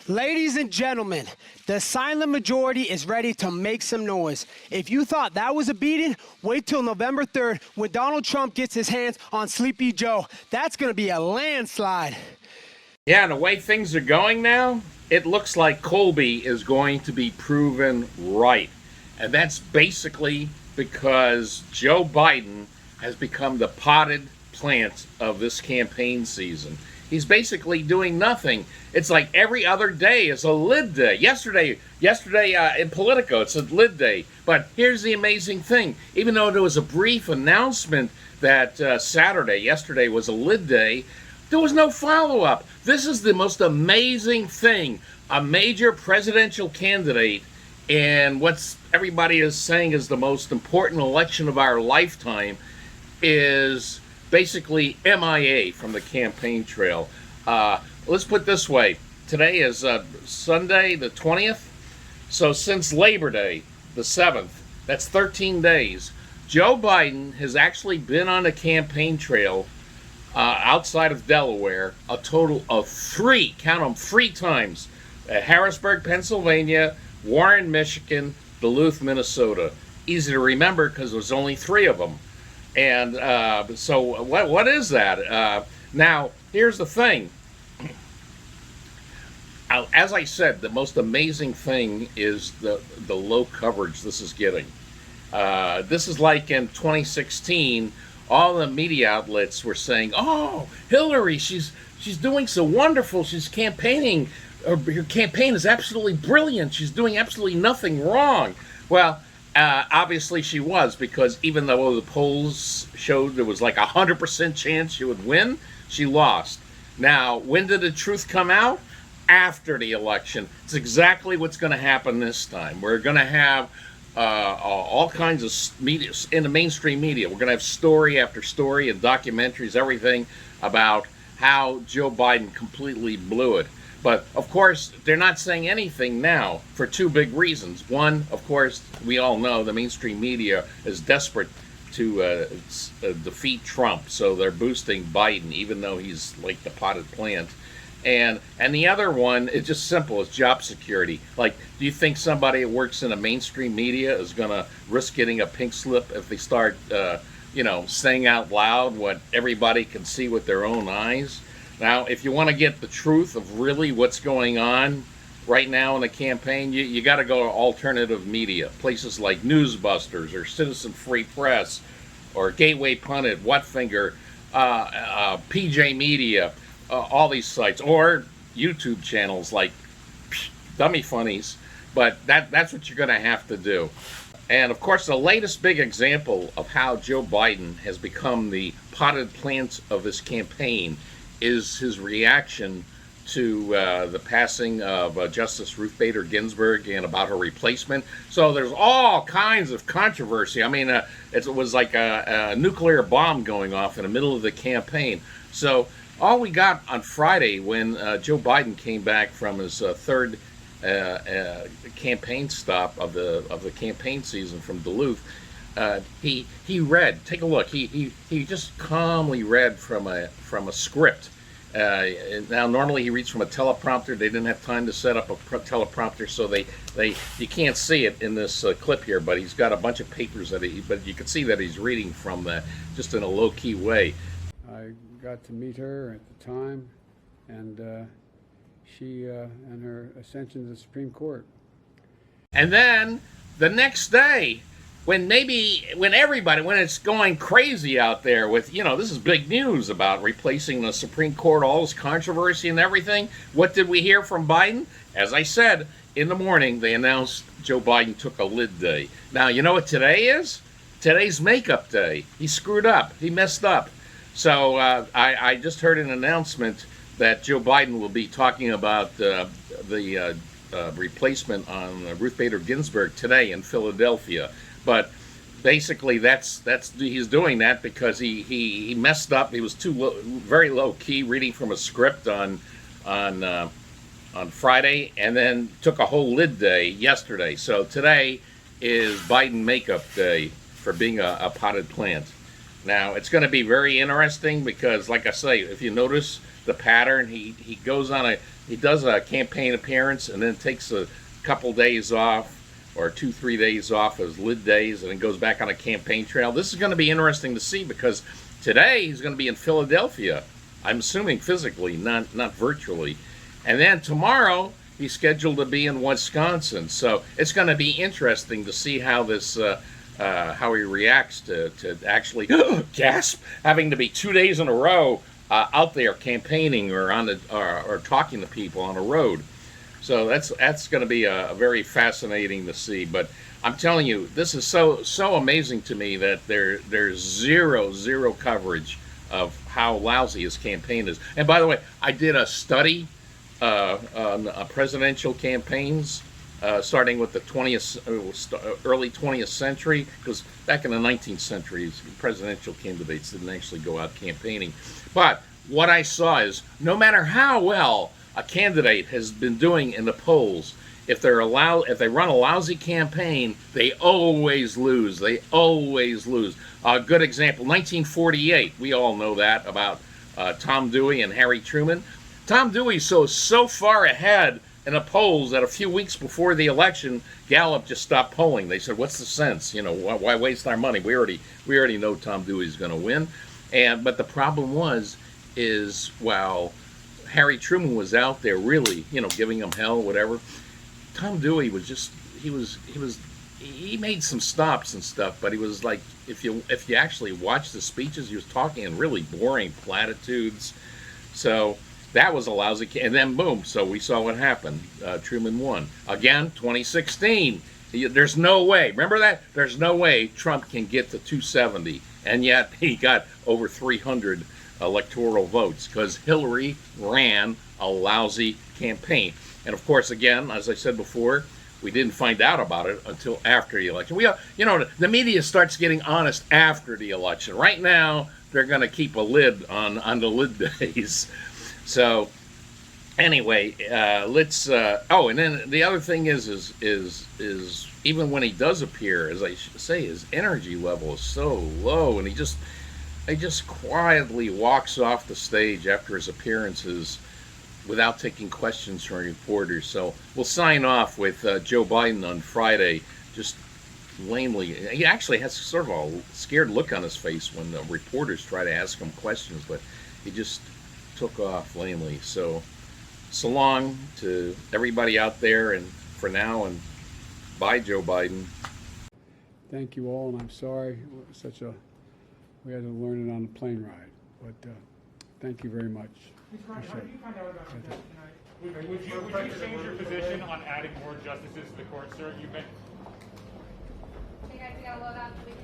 Ladies and gentlemen, the silent majority is ready to make some noise. If you thought that was a beating, wait till November 3rd when Donald Trump gets his hands on Sleepy Joe. That's going to be a landslide. Yeah, and the way things are going now, it looks like Colby is going to be proven right. And that's basically because Joe Biden has become the potted plant of this campaign season. He's basically doing nothing. It's like every other day is a lid day. Yesterday in Politico, it's a lid day. But here's the amazing thing. Even though there was a brief announcement that yesterday was a lid day, there was no follow-up. This is the most amazing thing. A major presidential candidate in what everybody is saying is the most important election of our lifetime is basically MIA from the campaign trail. Let's put it this way. Today is Sunday the 20th. So since Labor Day, the 7th, that's 13 days, Joe Biden has actually been on the campaign trail outside of Delaware a total of three times. Harrisburg, Pennsylvania, Warren, Michigan, Duluth, Minnesota. Easy to remember because there's only three of them. And so what is that? Now, here's the thing. As I said, the most amazing thing is the low coverage this is getting. This is like in 2016, all the media outlets were saying, "Oh, Hillary, she's doing so wonderful. She's campaigning. Her campaign is absolutely brilliant. She's doing absolutely nothing wrong." Well, obviously she was, because even though the polls showed there was like 100% chance she would win, she lost. Now, when did the truth come out? After the election. It's exactly what's going to happen this time. We're going to have all kinds of media in the mainstream media. We're going to have story after story and documentaries, everything about how Joe Biden completely blew it. But, of course, they're not saying anything now for two big reasons. One, of course, we all know the mainstream media is desperate to defeat Trump, so they're boosting Biden, even though he's like the potted plant. And the other one, it's just simple, it's job security. Like, do you think somebody that works in the mainstream media is going to risk getting a pink slip if they start, saying out loud what everybody can see with their own eyes? Now, if you want to get the truth of really what's going on right now in the campaign, you got to go to alternative media, places like Newsbusters or Citizen Free Press or Gateway Pundit, Whatfinger, PJ Media, all these sites, or YouTube channels like Dummy Funnies. But that's what you're going to have to do. And of course, the latest big example of how Joe Biden has become the potted plant of this campaign is his reaction to the passing of Justice Ruth Bader Ginsburg and about her replacement. So there's all kinds of controversy. I mean, it was like a nuclear bomb going off in the middle of the campaign. So all we got on Friday, when Joe Biden came back from his third campaign stop of the campaign season from Duluth, he read. Take a look. He just calmly read from a script. Now, normally he reads from a teleprompter. They didn't have time to set up a teleprompter, so you can't see it in this clip here. But he's got a bunch of papers but you can see that he's reading from that just in a low key way. I got to meet her at the time, and she and her ascension to the Supreme Court. And then the next day, when it's going crazy out there with, this is big news about replacing the Supreme Court, all this controversy and everything, what did we hear from Biden? As I said, in the morning, they announced Joe Biden took a lid day. Now, you know what today is? Today's makeup day. He screwed up. He messed up. So I just heard an announcement that Joe Biden will be talking about the replacement on Ruth Bader Ginsburg today in Philadelphia. But basically, he's doing that because he messed up. He was very low key, reading from a script on Friday, and then took a whole lid day yesterday. So today is Biden makeup day for being a potted plant. Now, it's going to be very interesting because, like I say, if you notice the pattern, he goes on he does a campaign appearance and then takes a couple days off, or 2-3 days off as lid days, and then goes back on a campaign trail. This is going to be interesting to see, because today he's going to be in Philadelphia. I'm assuming physically, not virtually. And then tomorrow he's scheduled to be in Wisconsin. So it's going to be interesting to see how this how he reacts to actually gasp, having to be 2 days in a row out there campaigning or on the or talking to people on a road. So that's going to be a very fascinating to see. But I'm telling you, this is so amazing to me that there's zero coverage of how lousy his campaign is. And by the way, I did a study on presidential campaigns, starting with the early 20th century, because back in the 19th century, presidential candidates didn't actually go out campaigning. But what I saw is, no matter how well a candidate has been doing in the polls, if they run a lousy campaign, they always lose. They always lose. A good example, 1948. We all know that about Tom Dewey and Harry Truman. Tom Dewey so far ahead in the polls that a few weeks before the election, Gallup just stopped polling. They said, "What's the sense? You know, why waste our money? We already know Tom Dewey's going to win." But the problem is while Harry Truman was out there really, giving him hell, whatever, Tom Dewey was just he made some stops and stuff, but he was like, if you actually watch the speeches, he was talking in really boring platitudes. So that was a lousy, and then boom, so we saw what happened. Truman won. Again, 2016. There's no way, remember that? There's no way Trump can get to 270, and yet he got over 300 electoral votes, because Hillary ran a lousy campaign. And of course, again, as I said before, we didn't find out about it until after the election. The media starts getting honest after the election. Right now, they're going to keep a lid on the lid days. So anyway, let's. And then the other thing is even when he does appear, as I say, his energy level is so low, and he just quietly walks off the stage after his appearances without taking questions from reporters. So we'll sign off with Joe Biden on Friday, just lamely. He actually has sort of a scared look on his face when the reporters try to ask him questions, but he just took off lamely. So long to everybody out there, and for now, and bye, Joe Biden. Thank you all, and I'm sorry we had to learn it on the plane ride, but thank you very much. How did you find out about the test tonight? Would you change your position on adding more justices to the court, sir? Hey guys, we got a loadout so we can